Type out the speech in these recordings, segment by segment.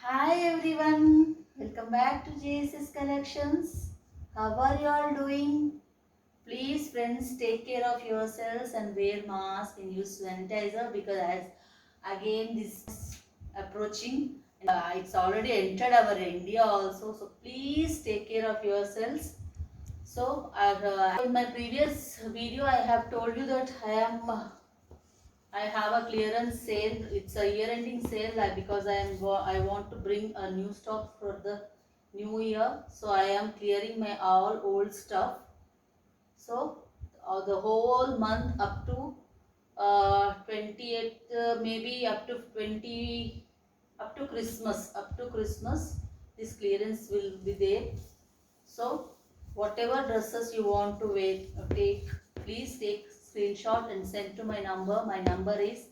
Hi everyone, welcome back to JSS Collections. How are you all doing? Please friends take care of yourselves and wear mask and use sanitizer because as again this is approaching it's already entered our India also, so please take care of yourselves. So in my previous video I have told you that I have a clearance sale. It's a year-ending sale because I want to bring a new stock for the new year. So I am clearing my all old stuff. So the whole month up to 28th, maybe up to 20, up to Christmas, this clearance will be there. So whatever dresses you want to wear, take, please take screenshot and send to my number. My number is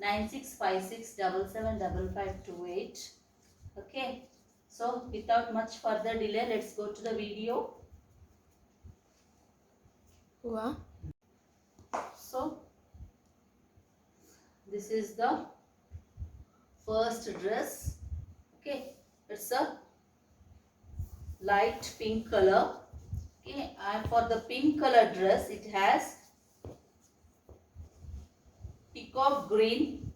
9656775528. Okay. So without much further delay, let's go to the video. Wow. So this is the first dress. Okay. It's a light pink color. Okay. And for the pink color dress, it has peacock green,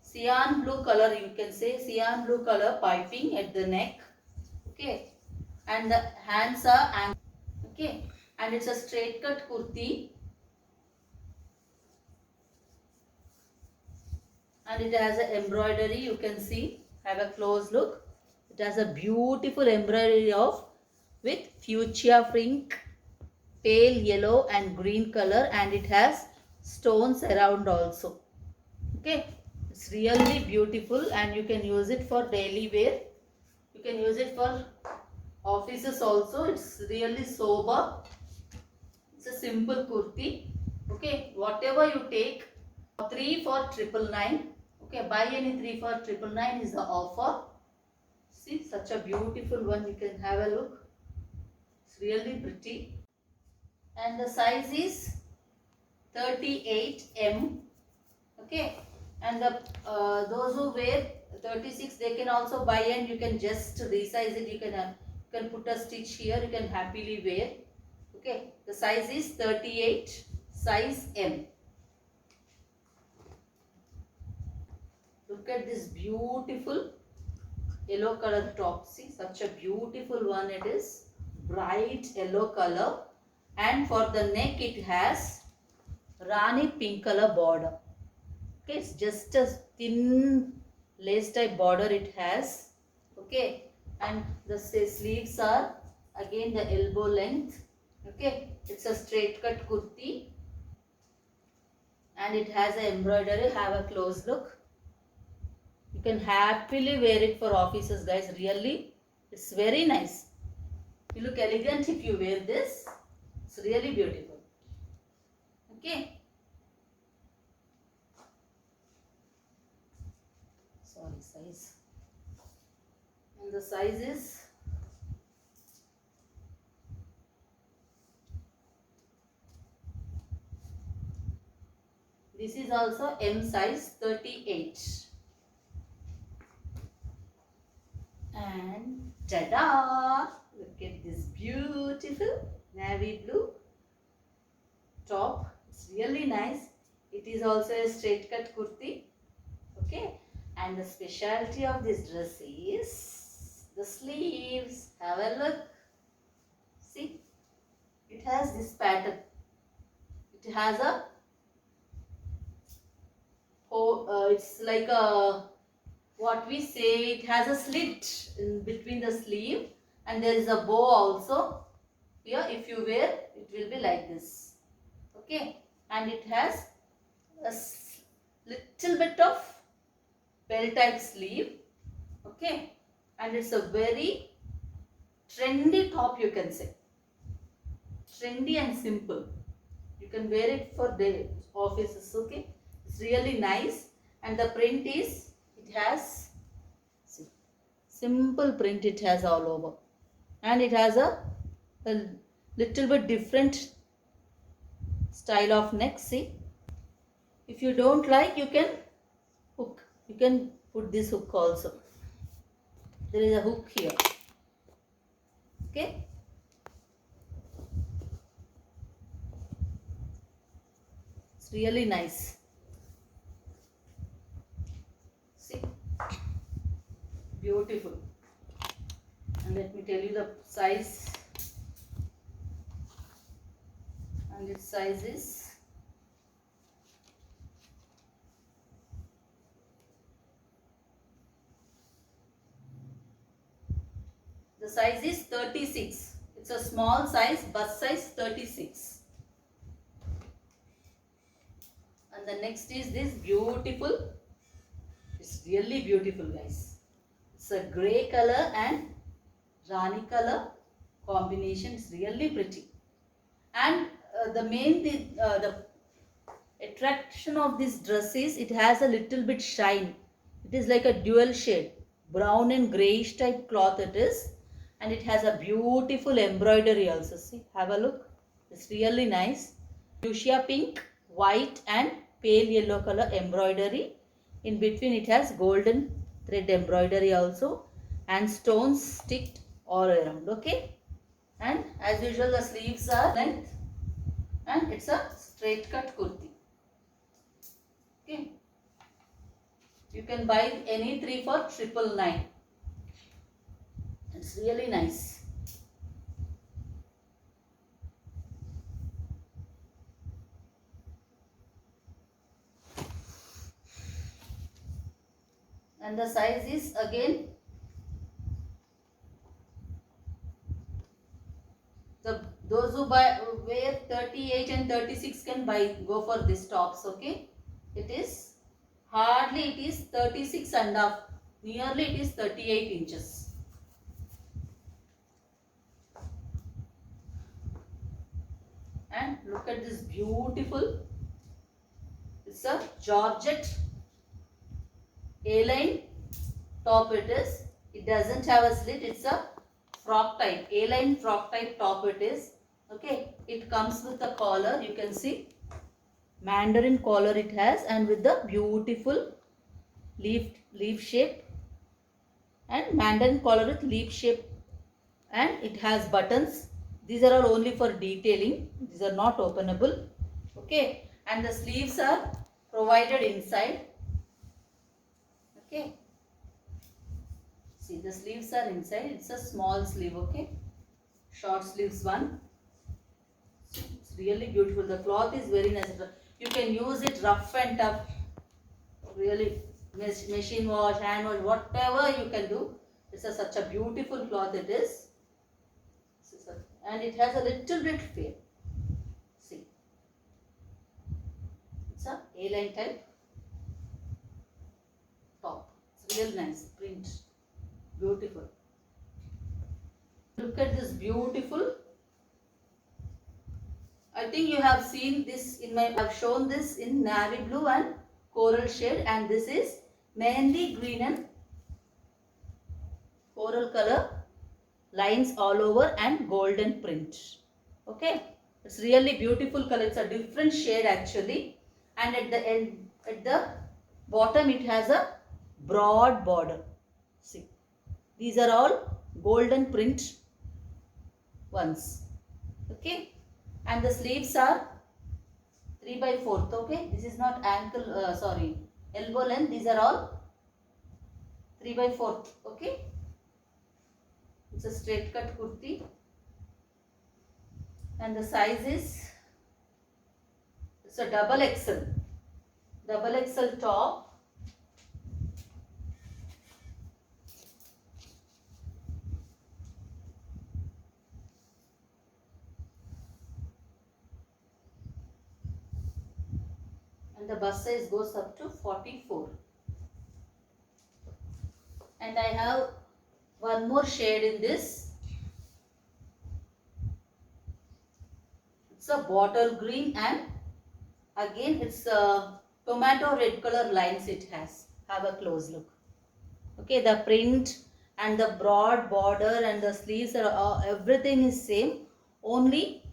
cyan blue color, you can say cyan blue color piping at the neck. Okay. And the hands are angled. Okay. And it's a straight cut kurti. And it has a embroidery, you can see. Have a close look. It has a beautiful embroidery of with fuchsia pink, pale yellow and green color, and it has stones around also. Okay. It's really beautiful and you can use it for daily wear. You can use it for offices also. It's really sober. It's a simple kurti. Okay, whatever you take, 3 for 999. Okay, buy any 3 for 999 is the offer. See, such a beautiful one. You can have a look. It's really pretty. And the size is 38M. Okay, and the those who wear 36, they can also buy and you can just resize it. You can put a stitch here. You can happily wear. Okay, the size is 38, size M. Look at this beautiful yellow color top. See, such a beautiful one it is. Bright yellow color. And for the neck it has Rani pink color border. Okay, it's just a thin lace type border it has. Okay, and the sleeves are again the elbow length. Okay, it's a straight cut kurti and it has an embroidery. Have a close look. You can happily wear it for offices, guys. Really, it's very nice. You look elegant if you wear this. It's really beautiful. Okay. Sorry, size. And the size is this is also M size 38. And ta-da! Look at this beautiful navy blue top. It's really nice. It is also a straight cut kurti. Okay. And the specialty of this dress is the sleeves. Have a look. See, it has this pattern. It has a it's like a, what we say, it has a slit in between the sleeve and there is a bow also. Here if you wear, it will be like this. Okay, and it has a little bit of bell type sleeve. Okay, and it's a very trendy top, you can say. Trendy and simple. You can wear it for the offices. Okay, it's really nice. And the print is, it has, see, simple print it has all over. And it has a little bit different style of neck. See, if you don't like, you can hook. You can put this hook also. There is a hook here. Okay. It's really nice. See, beautiful. And let me tell you the size. And its size is the size is 36. It's a small size, bust size 36. And the next is this beautiful. It's really beautiful, guys. It's a grey color and Rani color combination. It's really pretty. And the attraction of this dress is it has a little bit shine. It is like a dual shade, brown and greyish type cloth it is, and it has a beautiful embroidery also. See, have a look. It's really nice. Fuchsia pink, white and pale yellow color embroidery. In between it has golden thread embroidery also, and stones sticked all around. Okay, and as usual the sleeves are length, and it's a straight cut kurti. Okay, you can buy any three for 999. It's really nice. And the size is again those who wear 38 and 36 can go for these tops. Okay, it is hardly, it is 36 and half, nearly it is 38 inches. And look at this beautiful, it's a Georgette A-line top it is. It doesn't have a slit, it's a frock type, A-line frock type top it is. Okay, it comes with a collar, you can see mandarin collar it has, and with the beautiful leaf shape, and mandarin collar with leaf shape, and it has buttons. These are all only for detailing, these are not openable. Okay, and the sleeves are provided inside. Okay, see the sleeves are inside, it's a small sleeve. Okay, short sleeves one. It's really beautiful, the cloth is very nice. You can use it rough and tough, really machine wash, hand wash, whatever you can do. It's such a beautiful cloth it is. And it has a little bit fade. See, it's a A-line type top. It's real nice print, beautiful. Look at this beautiful. I think you have seen this in my, I have shown this in navy blue and coral shade, and this is mehendi green and coral color, lines all over and golden print. Okay, it's really beautiful color. It's a different shade actually, and at the end, at the bottom it has a broad border. See, these are all golden print ones. Okay, and the sleeves are 3/4. Okay, this is not ankle, sorry, elbow length. These are all 3/4. Okay, it's a straight cut kurti, and the size is, it's a double XL top. And the bust size goes up to 44. And I have one more shade in this. It's a bottle green, and again it's a tomato red color lines it has. Have a close look. Okay, the print and the broad border and the sleeves are everything is same, only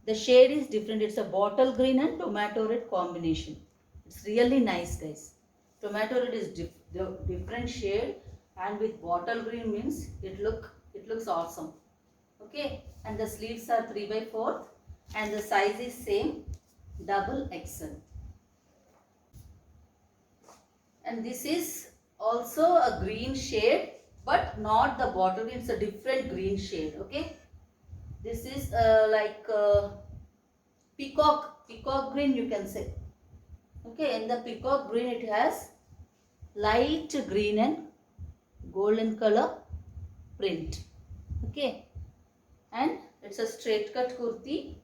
the shade is different. It's a bottle green and tomato red combination. It's really nice, guys. Tomato red is the different shade, and with bottle green means it looks awesome. Okay, and the sleeves are 3/4 and the size is same, double XL. And this is also a green shade, but not the bottle green, it's a different green shade. Okay, this is like peacock green, you can say. Okay, in the peacock green it has light green and golden color print. Okay, and it's a straight cut kurti,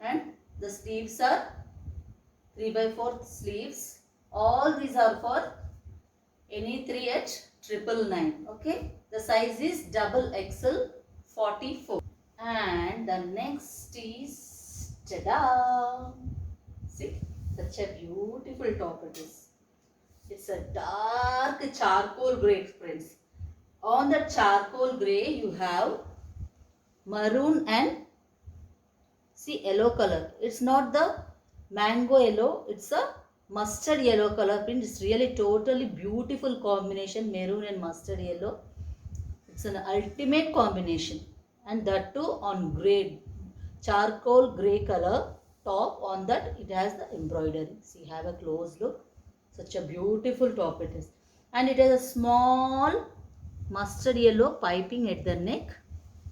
and the sleeves are 3/4 sleeves. All these are for any 3 at 999. Okay, the size is double XL 44. And the next is, tada! See, such a beautiful top it is. It's a dark charcoal grey, friends. On the charcoal grey you have maroon and see yellow color. It's not the mango yellow, it's a mustard yellow color print. It's really totally beautiful combination, maroon and mustard yellow. It's an ultimate combination, and that too on grey, charcoal grey color top. On that it has the embroidery. See, have a close look. Such a beautiful top it is, and it has a small mustard yellow piping at the neck,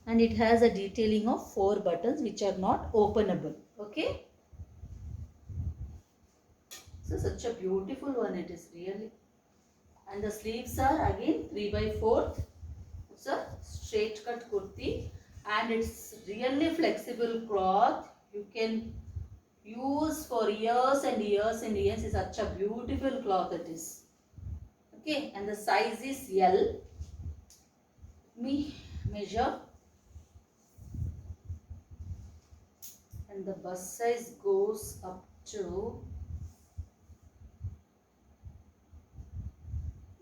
and it has a detailing of 4 buttons which are not openable. Okay, so such a beautiful one it is really. And the sleeves are again 3/4. It's a straight cut kurti, and it's really flexible cloth. You can use for years and years and years. It's such a beautiful cloth it is. Okay, and the size is L. Me measure, and the bust size goes up to,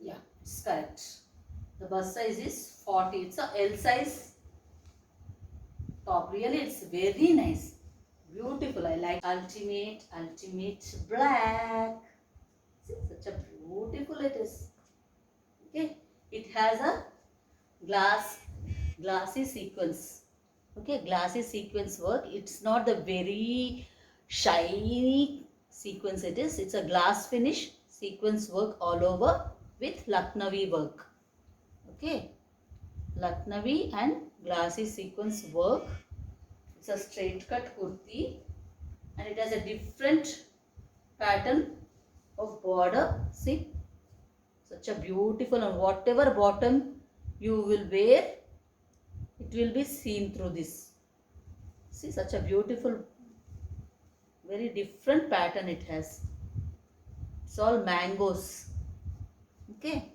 yeah, it's correct. The bust size is 40. It's a L size top. Really, it's very nice. Beautiful. I like ultimate black. See, such a beautiful it is. Okay, it has a glassy sequence. Okay, glassy sequence work. It's not the very shiny sequence it is. It's a glass finish sequence work all over with Lucknowi work. Okay, Lucknowi and glassy sequence work. It's a straight cut kurti, and it has a different pattern of border. See, such a beautiful, and whatever bottom you will wear, it will be seen through this. See, such a beautiful, very different pattern it has. It's all mangoes. Okay,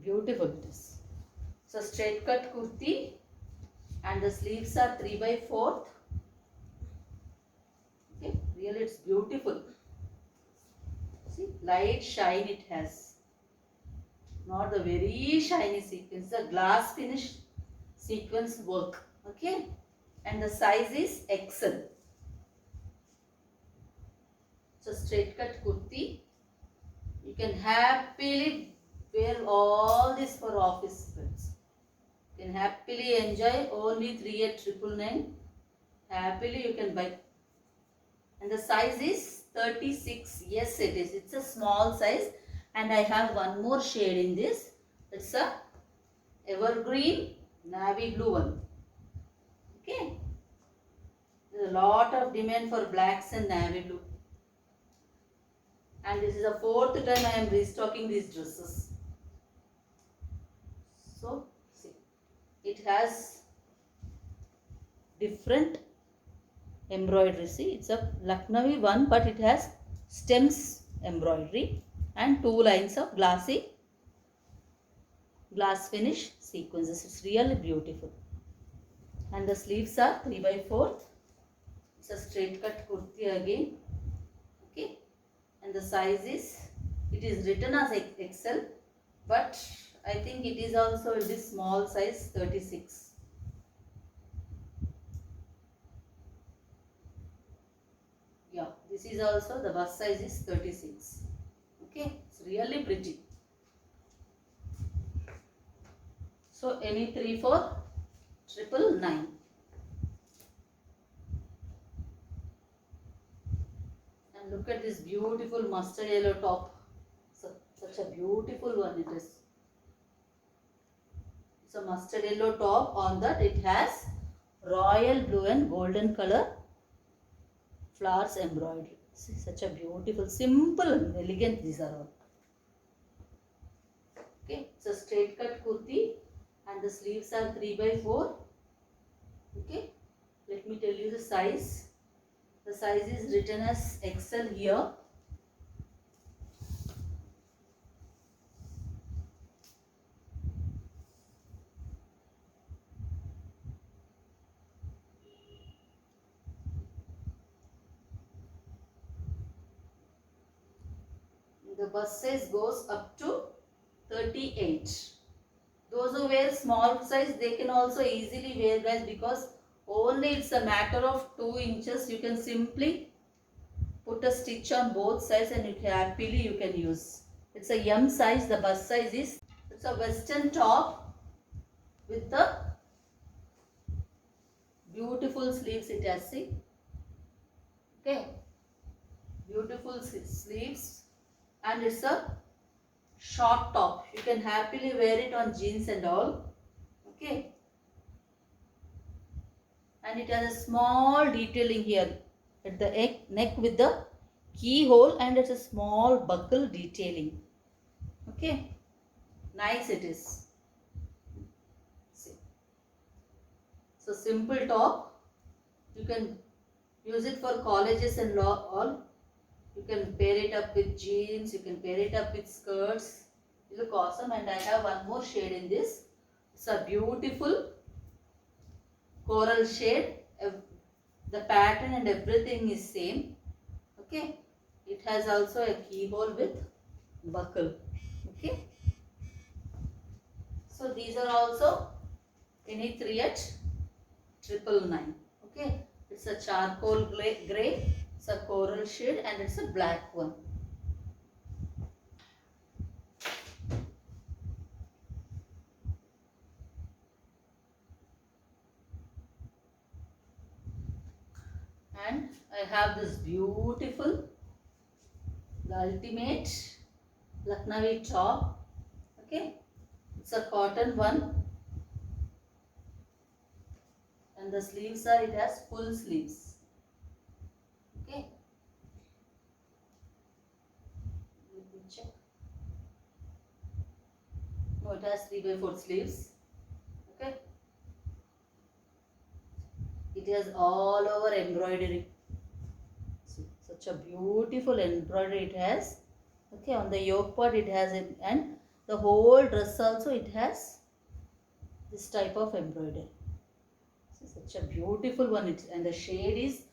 beautiful it is. So straight cut kurti, and the sleeves are 3/4. Okay, really it's beautiful. See, light shine it has. Not the very shiny sequence, the glass finish sequence work. Okay, and the size is XL. So straight cut kurti, you can happily wear all this for office friends. You can happily enjoy only 3 at 999. Happily you can buy. And the size is 36. Yes, it is. It's a small size, and I have one more shade in this. It's a evergreen navy blue one. Okay, there's a lot of demand for blacks and navy blue, and this is the 4th time I am restocking these dresses. So see, it has different embroidery. See, it's a Lucknowi one, but it has stems embroidery and 2 lines of glass finish sequences. It's really beautiful. And the sleeves are 3/4. It's a straight cut kurti again. Okay, and the size is, it is written as XL, but I think it is also in this small size 36. Yeah, this is also, the bust size is 36. really pretty. So any 3 for 999. And look at this beautiful mustard yellow top. Such a beautiful one it is. It's a mustard yellow top. On that it has royal blue and golden color flowers embroidery. See, such a beautiful, simple and elegant these are all. Okay, it's a straight cut kurti and the sleeves are 3 by 4. Okay, let me tell you the size. The size is written as XL here. The bust size goes up to 38. Those who wear small size, they can also easily wear, guys, because only it's a matter of 2 inches. You can simply put a stitch on both sides and happily you can use. It's a M size. The bust size is, it's a western top with the beautiful sleeves it has. See, okay, beautiful sleeves, and it's a short top. You can happily wear it on jeans and all. Okay, and it has a small detailing here at the neck with the keyhole, and it's a small buckle detailing. Okay, nice it is. See, so simple top. You can use it for colleges and all. You can pair it up with jeans. You can pair it up with skirts. You look awesome. And I have one more shade in this. It's a beautiful coral shade. The pattern and everything is same. Okay, it has also a keyhole with buckle. Okay, so these are also any 3 at 999. Okay, it's a charcoal gray, it's a coral shade, and it's a black one. And I have this beautiful, the ultimate Lucknowi top. Okay, it's a cotton one, and the sleeves are, it has full sleeves. Okay, let me check. No, it has 3 by 4 sleeves. Okay, it has all over embroidery. See, such a beautiful embroidery it has. Okay, on the yoke part it has it, and the whole dress also it has this type of embroidery. See, such a beautiful one. And the shade is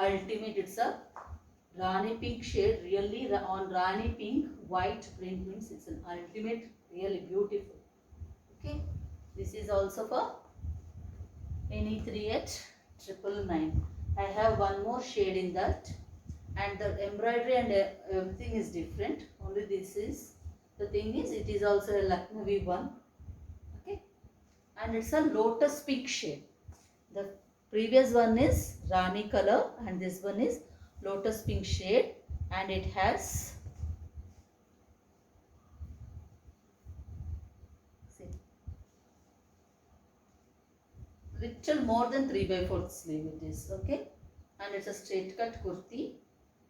ultimate. It's a Rani pink shade. Really, on Rani pink white print means it's an ultimate, really beautiful. Okay, this is also for any 3 at 999. I have one more shade in that, and the embroidery and everything is different. Only this is, the thing is, it is also a Lucknowi one. Okay, and it's a lotus pink shade. The previous one is Rani color, and this one is lotus pink shade, and it has, see, little more than 3 by 4 sleeve it is. Okay, and it's a straight cut kurti,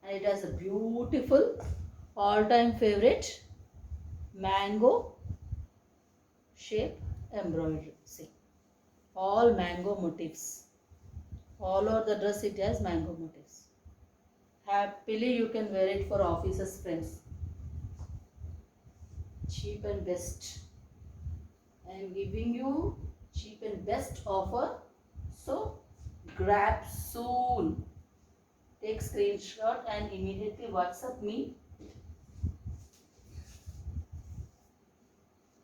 and it has a beautiful all-time favorite mango shape embroidery. See, all mango motifs. All over the dress it has mango motifs. Happily you can wear it for offices, friends. Cheap and best. I am giving you cheap and best offer. So grab soon. Take screenshot and immediately WhatsApp me.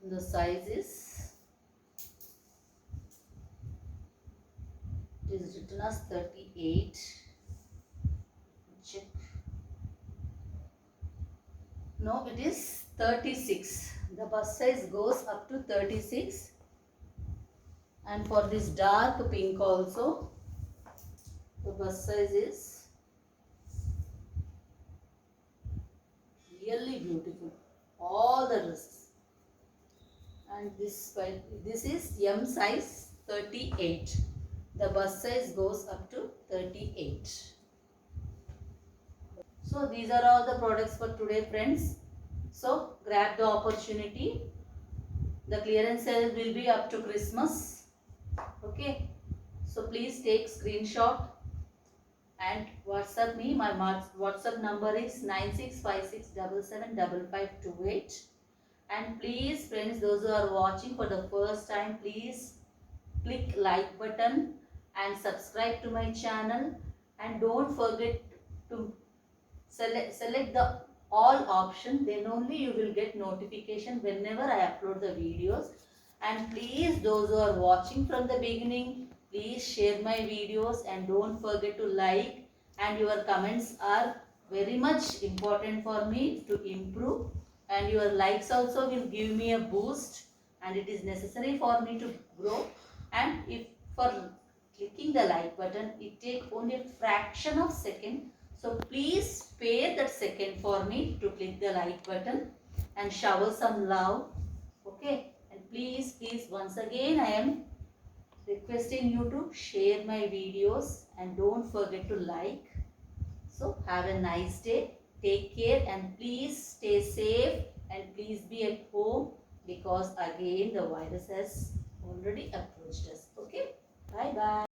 The size is, it is written as 38. Check. No, it is 36. The bust size goes up to 36. And for this dark pink also, the bust size is really beautiful. All the dresses. And this is M size 38. The bust size goes up to 38. So these are all the products for today, friends. So grab the opportunity. The clearance sale will be up to Christmas. Okay. So please take screenshot and WhatsApp me. My WhatsApp number is 9656775528. And please, friends, those who are watching for the first time, please click like button and subscribe to my channel. And don't forget to select the all option, then only you will get notification whenever I upload the videos. And please, those who are watching from the beginning, please share my videos and don't forget to like, and your comments are very much important for me to improve, and your likes also will give me a boost and it is necessary for me to grow. And if for clicking the like button, it takes only a fraction of second. So please spare that second for me to click the like button and shower some love. Okay. And please, once again I am requesting you to share my videos and don't forget to like. So have a nice day. Take care and please stay safe and please be at home, because again the virus has already approached us. Okay. Bye bye.